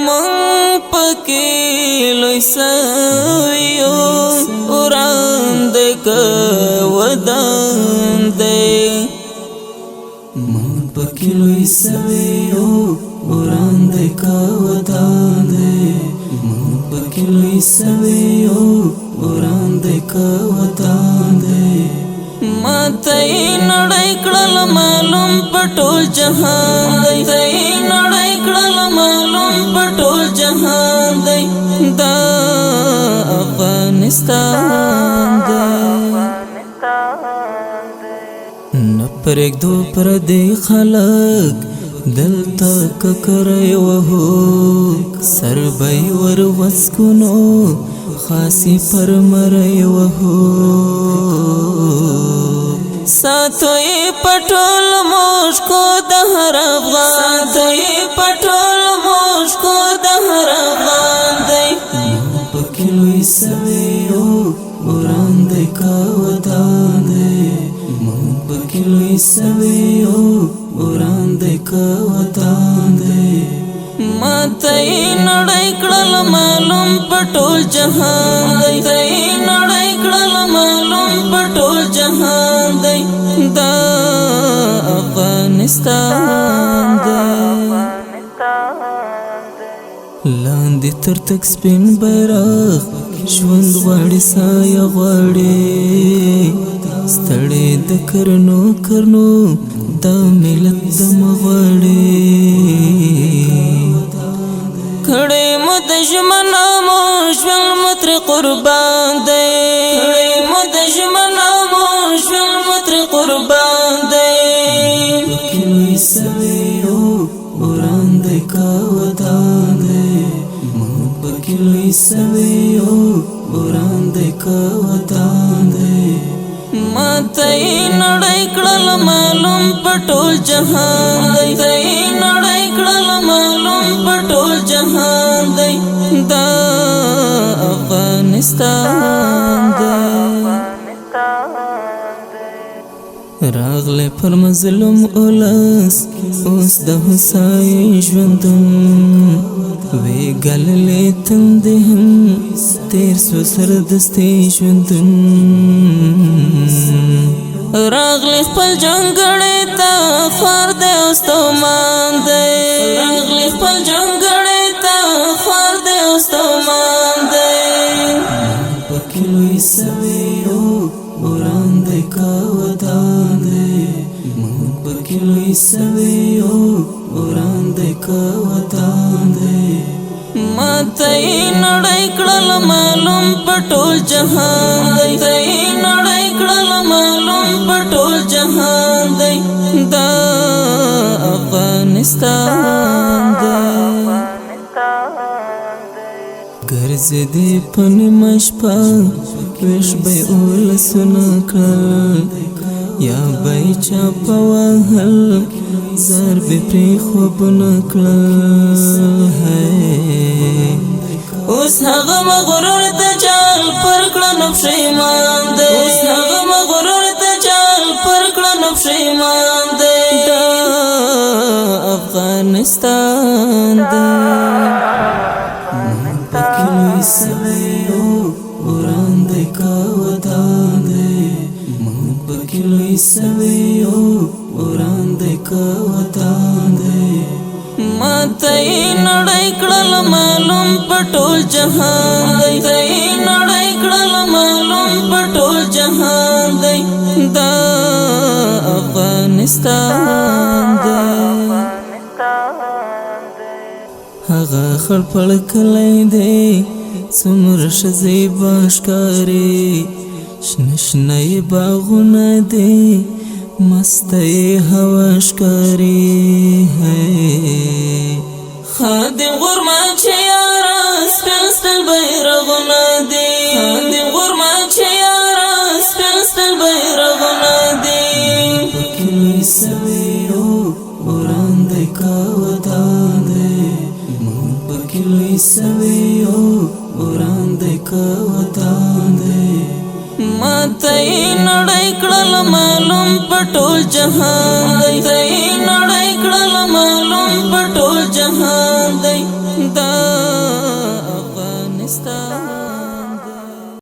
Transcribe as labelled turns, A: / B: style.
A: من پکی لوی سویو وران دے که ودان دے من پکی لوی سویو وران دے که ودان دے من پکی لوی سویو وران دے که ودان دے ما تئی نڑائی کڑل معلوم پٹول جہان دی تئی نڑائی کڑل معلوم پٹول جہان دی دا افغانستان دی نپر ایک دو پر دی خلق دلتا ککرائی وحوک سر بای ور وسکنو خاصی پر مرائی وحوک ساتوی پٹول موشکو دہر افغان ساتوی پٹول موشکو دہر افغان دی پکلوی سویو وران دی کاودان دی پکلوی سویو وران دی کاودان دی ما تئی نڑائی کڑل معلوم پٹول جہان دی تئی نڑائی کڑل معلوم پٹول جہان دی دا افغانستان دی لاندی تر تک سپین بیراغ ژوند غواړي سایه غواړي ستړی د کرنو کرنو دا ملت دم غواړي کړي مو د ژمنو مو ژوند مو ترې قربان دی کړي مو د ژمنو مو ژوند مو ترې قربان دی پکې لوی سویو وران دی کاودان دی پکې لوی سویو وران دی کاودان دی ما تئی نڑائی کڑل معلوم پٹول جہان دی تئی نڑائی کڑل معلوم پٹول جہان دی دا افغانستان دی راغلے پر مظلوم اولس اوس د هوسای ژوندون وی گللې تندې هم تیر سو سر دستې ژوندون راغلې خپل جنګړې ته خوار دی اوس تومان دی راغلې خپل جنګړې ته خوار دی اوس تومان دی پکې لوی سویو وران دی کاودان دی پکې لوی سویو وران دی کاودان دی ما تئی نڑائی کڑل معلوم پٹول جہان دی تئی نڑائی کڑل معلوم پٹول جہان دی دا افغانستان دی گرز دی پنی مشپا ویش بی اولسونا کل یا بی چاپا واحل زار بی پری خوب نکل ہے اس هغه مغرور دجال پر کړه نفشیمان دی اس هغه مغرور دجال پر کړه نفشیمان دی دا افغانستان دی پکې لوی سویو وران دی کاودان دی پکې لوی سویو وران دی کاودان دی ما تئی نڑائی کڑل معلوم پٹول جہان دی تئی نڑائی کڑل معلوم پٹول جہان دی دا افغانستان دی هغه خړ پړ کلی دی څومره ښځې باشکاري شنه شنه باغونه دی مستی هوا ښکاري خادم غرمان چې یاره سپین سپین بیرغونه دی خادم غرمان چې یاره سپین سپین بیرغونه دی پکې لوی سویو وران دی کاودان دی پکې لوی سویو وران دی کاودان دی ما تئی نڑائی کڑل معلوم پٹول جہان دی تئی نڑائی کڑل معلوم پٹول جہان قربان دی دا